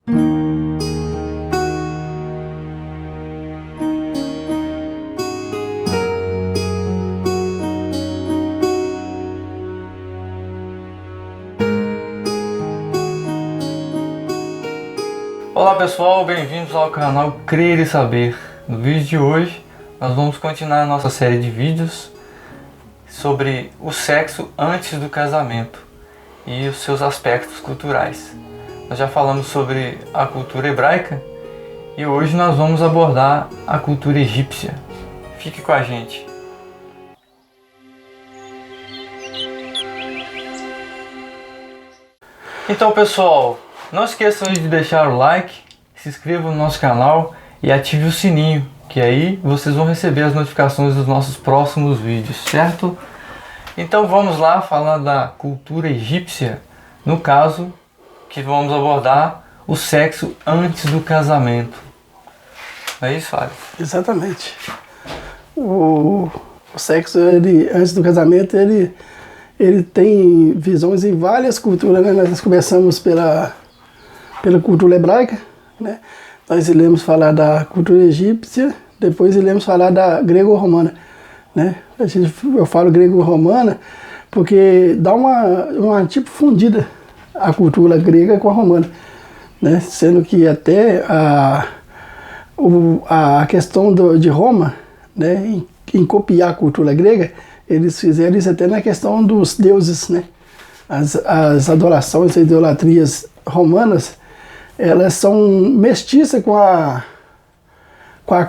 Olá pessoal, bem-vindos ao canal Crer e Saber. No vídeo de hoje nós vamos continuar a nossa série de vídeos sobre o sexo antes do casamento e os seus aspectos culturais. Nós já falamos sobre a cultura hebraica e hoje nós vamos abordar a cultura egípcia. Fique com a gente. Então pessoal, não esqueçam de deixar o like, se inscrevam no nosso canal e ative o sininho, que aí vocês vão receber as notificações dos nossos próximos vídeos, certo? Então vamos lá falar da cultura egípcia, no caso que vamos abordar o sexo antes do casamento. Não é isso, Fábio? Exatamente. O sexo antes do casamento ele tem visões em várias culturas, né? Nós começamos pela cultura hebraica, né? Nós iremos falar da cultura egípcia, depois iremos falar da grego-romana, né? Eu falo grego-romana porque dá uma tipo fundida a cultura grega com a romana, né? Sendo que até a questão de Roma, né? Em copiar a cultura grega, eles fizeram isso até na questão dos deuses, né? As adorações e idolatrias romanas, elas são mestiças com a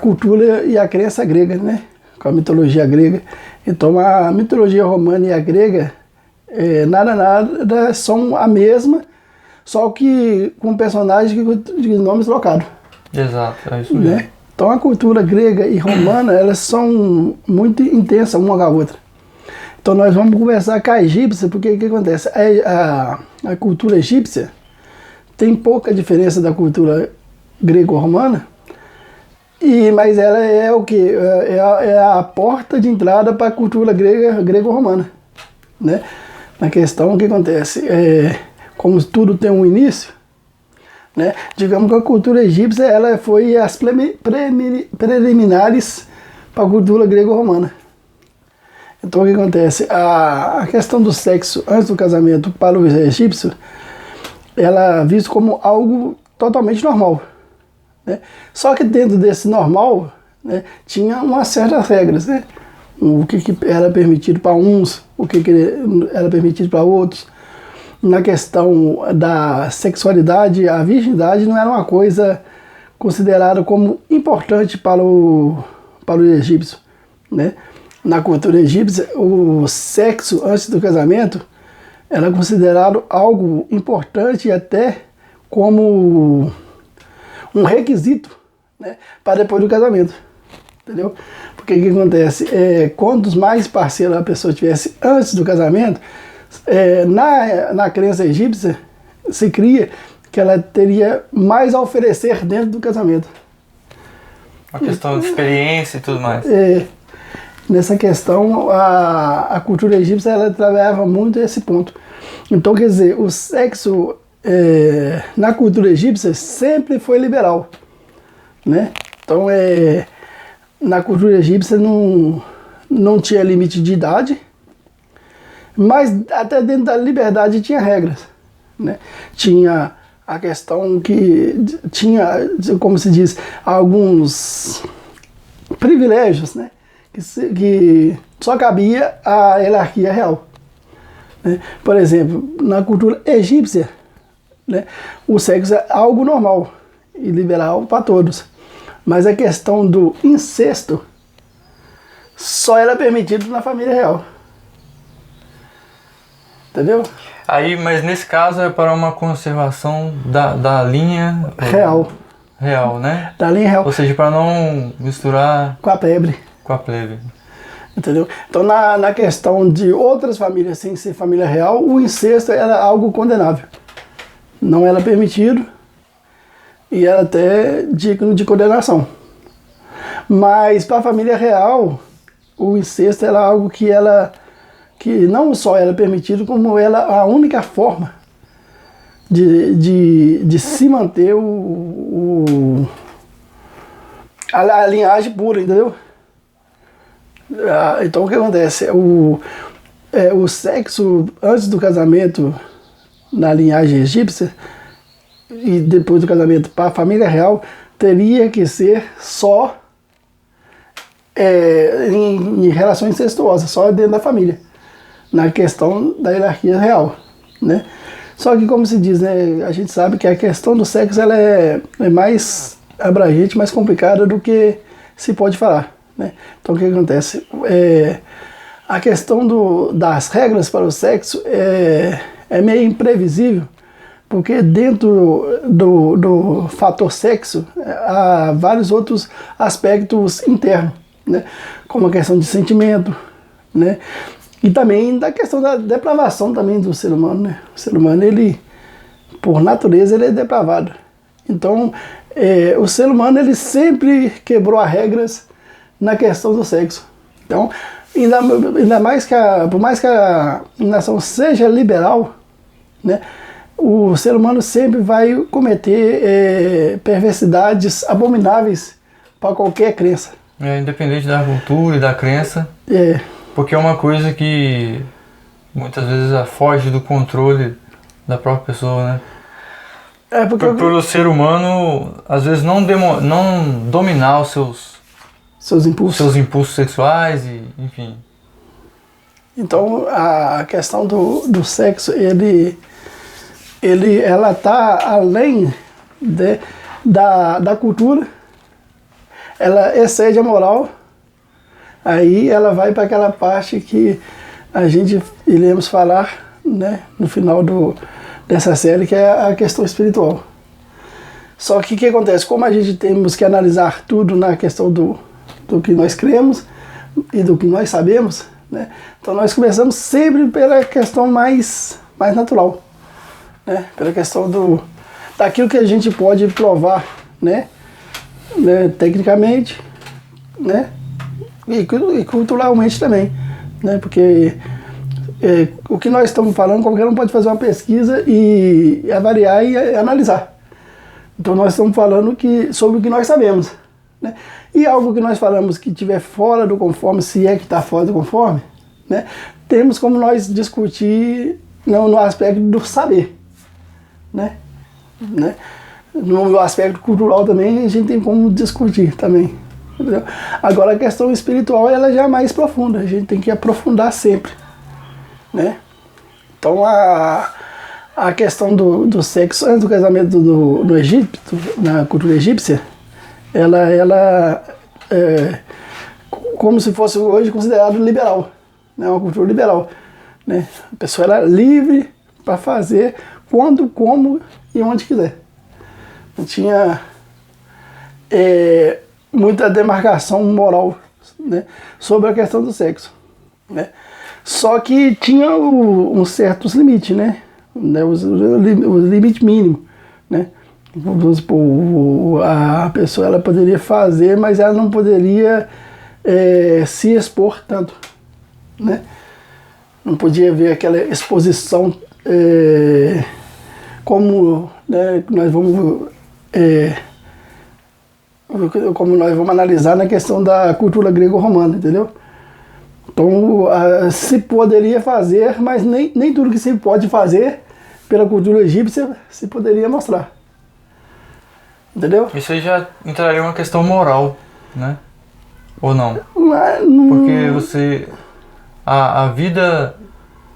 cultura e a crença grega, né? Com a mitologia grega. Então a mitologia romana e a grega nada são a mesma, só que com personagens de nomes trocados. Exato, é isso mesmo. Né? Então a cultura grega e romana, elas são muito intensas uma com a outra. Então nós vamos conversar com a egípcia, porque o que acontece? A cultura egípcia tem pouca diferença da cultura grego-romana, mas ela é o que? É a porta de entrada para a cultura grego-romana, né? Na questão, o que acontece? Como tudo tem um início, né? Digamos que a cultura egípcia ela foi as preliminares para a cultura grego-romana. Então o que acontece? A questão do sexo antes do casamento para os egípcios, ela é vista como algo totalmente normal, né? Só que dentro desse normal, né, tinha umas certas regras, né? O que era permitido para uns, o que era permitido para outros. Na questão da sexualidade, a virgindade não era uma coisa considerada como importante para o egípcio, né? Na cultura egípcia, o sexo antes do casamento era considerado algo importante e até como um requisito, né, para depois do casamento, entendeu? Porque o que acontece? Quantos mais parceiros a pessoa tivesse antes do casamento, na crença egípcia, se cria que ela teria mais a oferecer dentro do casamento. Uma questão de experiência e tudo mais. Nessa questão, a cultura egípcia ela trabalhava muito esse ponto. Então, quer dizer, o sexo na cultura egípcia sempre foi liberal, né? Então, na cultura egípcia não tinha limite de idade, mas até dentro da liberdade tinha regras, né? Tinha a questão que tinha, como se diz, alguns privilégios, né? Que só cabia à hierarquia real, né? Por exemplo, na cultura egípcia, né, o sexo é algo normal e liberal para todos, mas a questão do incesto só era permitido na família real, entendeu? Mas nesse caso é para uma conservação da linha real, né? Da linha real. Ou seja, para não misturar com a plebe. Entendeu? Então, na questão de outras famílias sem ser família real, o incesto era algo condenável. Não era permitido e era até digno de condenação. Mas para a família real, o incesto era algo que não só era permitido, como era a única forma de se manter a linhagem pura, entendeu? Então o que acontece? O sexo antes do casamento na linhagem egípcia e depois do casamento para a família real teria que ser só em relações incestuosas, só dentro da família, na questão da hierarquia real, né? Só que, como se diz, né, a gente sabe que a questão do sexo ela é mais abrangente, mais complicada do que se pode falar, né? Então o que acontece? A questão das regras para o sexo é meio imprevisível, porque dentro do fator sexo há vários outros aspectos internos, né? Como a questão de sentimento, né? E também da questão da depravação também do ser humano, né? O ser humano, ele, por natureza, ele é depravado. Então, o ser humano, ele sempre quebrou as regras na questão do sexo. Então, ainda mais por mais que a nação seja liberal, né? O ser humano sempre vai cometer perversidades abomináveis para qualquer crença. Independente da cultura e da crença. Porque é uma coisa que muitas vezes foge do controle da própria pessoa, né? Pelo ser humano, às vezes não dominar os seus impulsos sexuais, enfim. Então a questão do sexo, ela está além da cultura, ela excede a moral. Aí ela vai para aquela parte que a gente iremos falar, né, no final dessa série, que é a questão espiritual. Só que o que acontece? Como a gente temos que analisar tudo na questão do que nós cremos e do que nós sabemos, né, então nós começamos sempre pela questão mais natural, né, pela questão daquilo que a gente pode provar, né, tecnicamente, né, e culturalmente também, né? Porque o que nós estamos falando, qualquer um pode fazer uma pesquisa e avaliar e analisar. Então nós estamos falando sobre o que nós sabemos, né? E algo que nós falamos que estiver fora do conforme, se é que está fora do conforme, né? Temos como nós discutir no aspecto do saber, né? No aspecto cultural também a gente tem como discutir também. Entendeu? Agora a questão espiritual ela já é mais profunda, a gente tem que aprofundar sempre, né? Então a questão do sexo antes do casamento no Egito, na cultura egípcia, ela é como se fosse hoje considerado liberal, né? Uma cultura liberal, né? A pessoa era livre para fazer quando, como e onde quiser. Não tinha muita demarcação moral, né, sobre a questão do sexo, né? Só que tinha uns certos limites, né? Os limites mínimos, né? Vamos supor, a pessoa ela poderia fazer, mas ela não poderia se expor tanto, né? Não podia haver aquela exposição como, né, como nós vamos analisar na questão da cultura grego-romana, entendeu? Então, se poderia fazer, mas nem tudo que se pode fazer pela cultura egípcia se poderia mostrar. Entendeu? Isso aí já entraria uma questão moral, né? Ou não? Porque a vida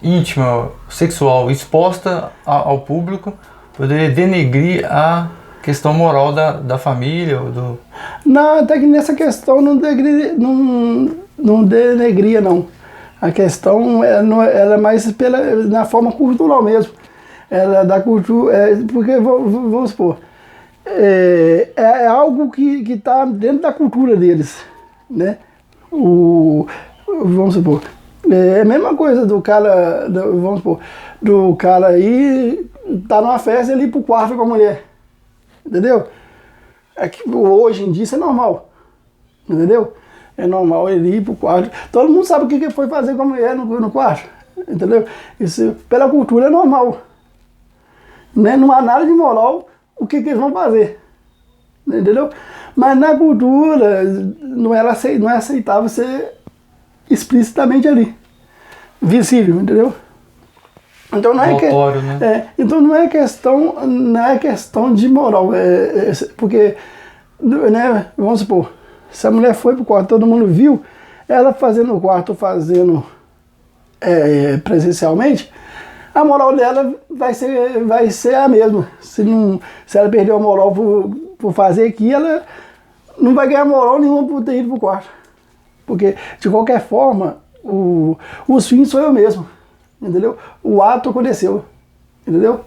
íntima, sexual, exposta ao público, poderia denegrir a questão moral da família ou do... Não, até que nessa questão não denegria, não. A questão ela é mais na forma cultural mesmo. Ela da cultura... porque, vamos supor, é algo que está dentro da cultura deles, né? Vamos supor, é a mesma coisa do cara, vamos supor, do cara aí tá numa festa e ele ir pro quarto com a mulher. Entendeu? Hoje em dia isso é normal. Entendeu? É normal ele ir pro quarto. Todo mundo sabe o que foi fazer com a mulher no quarto. Entendeu? Isso pela cultura é normal. né? Não há nada de moral o que eles vão fazer, entendeu? Mas na cultura não é aceitável ser explicitamente ali, visível, entendeu? Então não é Notório, né? então não é questão de moral, porque, né, vamos supor, se a mulher foi pro quarto, todo mundo viu, ela fazendo no quarto, fazendo presencialmente, a moral dela vai ser a mesma. Se ela perdeu a moral por fazer aqui, ela não vai ganhar moral nenhuma por ter ido pro quarto. Porque, de qualquer forma, os fins sou eu mesmo, entendeu? O ato aconteceu, entendeu?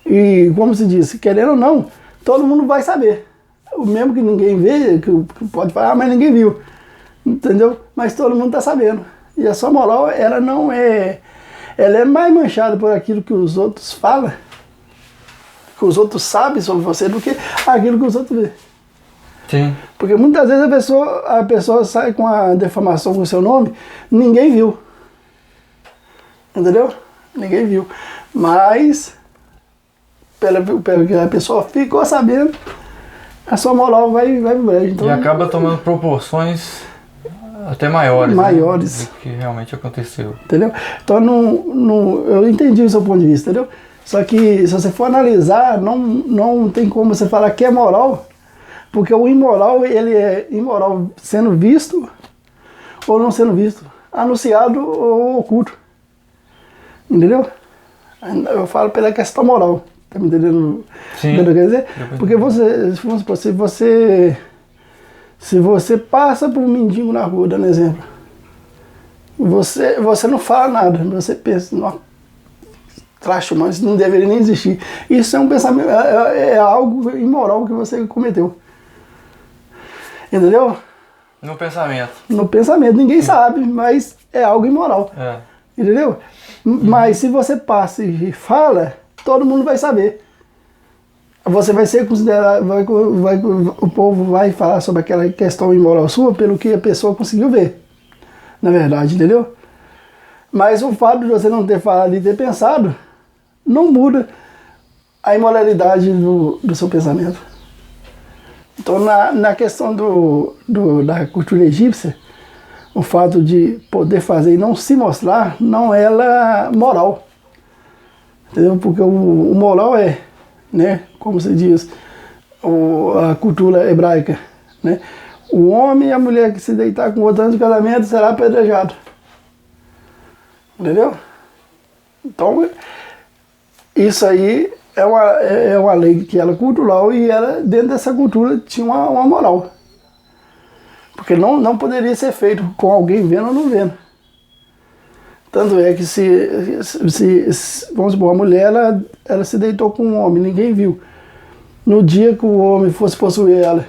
E, como se diz, querendo ou não, todo mundo vai saber. O mesmo que ninguém vê, que pode falar, mas ninguém viu, entendeu? Mas todo mundo tá sabendo. E a sua moral, ela não é... Ela é mais manchada por aquilo que os outros falam, que os outros sabem sobre você, do que aquilo que os outros vê. Sim. Porque muitas vezes a pessoa sai com a defamação com o seu nome, ninguém viu. Entendeu? Ninguém viu. Mas, pelo que a pessoa ficou sabendo, a sua moral vai pro brejo. Então, E acaba tomando proporções até maiores. Maiores. Né, do que realmente aconteceu. Entendeu? Então eu entendi o seu ponto de vista, entendeu? Só que se você for analisar, não tem como você falar que é moral, porque o imoral, ele é imoral sendo visto ou não sendo visto, anunciado ou oculto. Entendeu? Eu falo pela questão moral, tá me entendendo? Sim. Entendeu o que quer dizer? Porque vamos supor, se você passa por um mendigo na rua, dando exemplo, você não fala nada, você pensa, não, traste humano, isso não deveria nem existir. Isso é um pensamento, é algo imoral que você cometeu. Entendeu? No pensamento. No pensamento, ninguém sabe, mas é algo imoral. É. Entendeu? Mas se você passa e fala, todo mundo vai saber. Você vai ser considerado, o povo vai falar sobre aquela questão imoral sua pelo que a pessoa conseguiu ver, na verdade, entendeu? Mas o fato de você não ter falado e ter pensado, não muda a imoralidade do seu pensamento. Então, na questão da cultura egípcia, o fato de poder fazer e não se mostrar, não é ela moral. Entendeu? Porque o moral é, né, como se diz, a cultura hebraica, né? O homem e a mulher que se deitar com outro antes do casamento será apedrejado. Entendeu? Então, isso aí é uma lei que ela é cultural e ela, dentro dessa cultura, tinha uma moral. Porque não poderia ser feito com alguém vendo ou não vendo. Tanto é que se vamos supor, a mulher ela se deitou com um homem, ninguém viu. No dia que o homem fosse possuir ela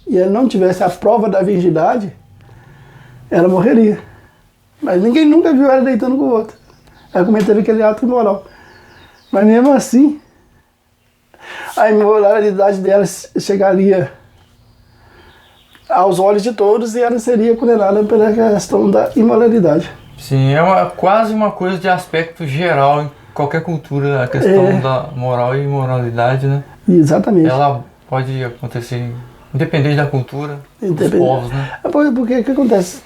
e ela não tivesse a prova da virgindade, ela morreria. Mas ninguém nunca viu ela deitando com o outro. Ela cometeu aquele ato imoral. Mas mesmo assim, a imoralidade dela chegaria aos olhos de todos e ela seria condenada pela questão da imoralidade. Sim, é quase uma coisa de aspecto geral em qualquer cultura, a questão da moral e imoralidade, né? Exatamente. Ela pode acontecer independente da cultura, dos povos, né? Porque o que acontece?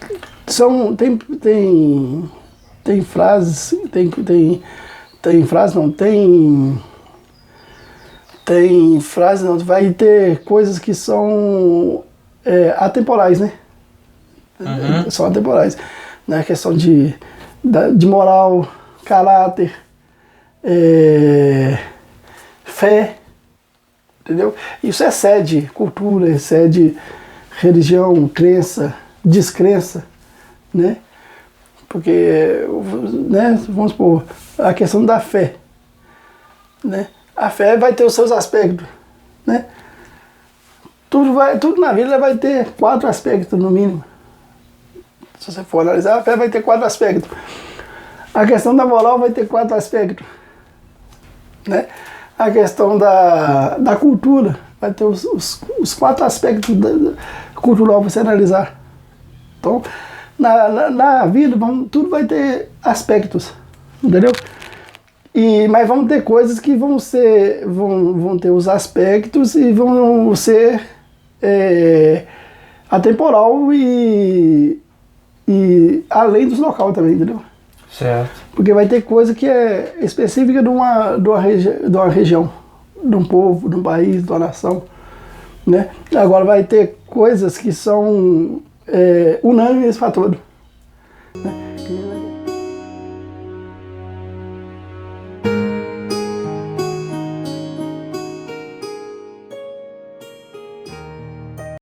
Tem frases, vai ter coisas que são atemporais, né? Uhum. São atemporais. Na questão de moral, caráter, fé, entendeu? Isso excede cultura, excede religião, crença, descrença, né? Porque, né, vamos supor, a questão da fé, né? A fé vai ter os seus aspectos, né? Tudo na vida vai ter 4 aspectos no mínimo. Se você for analisar, a fé vai ter 4 aspectos. A questão da moral vai ter 4 aspectos, né? A questão da cultura vai ter os 4 aspectos cultural para você analisar. Então, na vida, tudo vai ter aspectos, entendeu? Mas vão ter coisas que vão ter os aspectos e vão ser atemporal e além dos locais também, entendeu? Certo. Porque vai ter coisa que é específica de uma região, de um povo, de um país, de uma nação, né? Agora vai ter coisas que são unânimes para todos, né?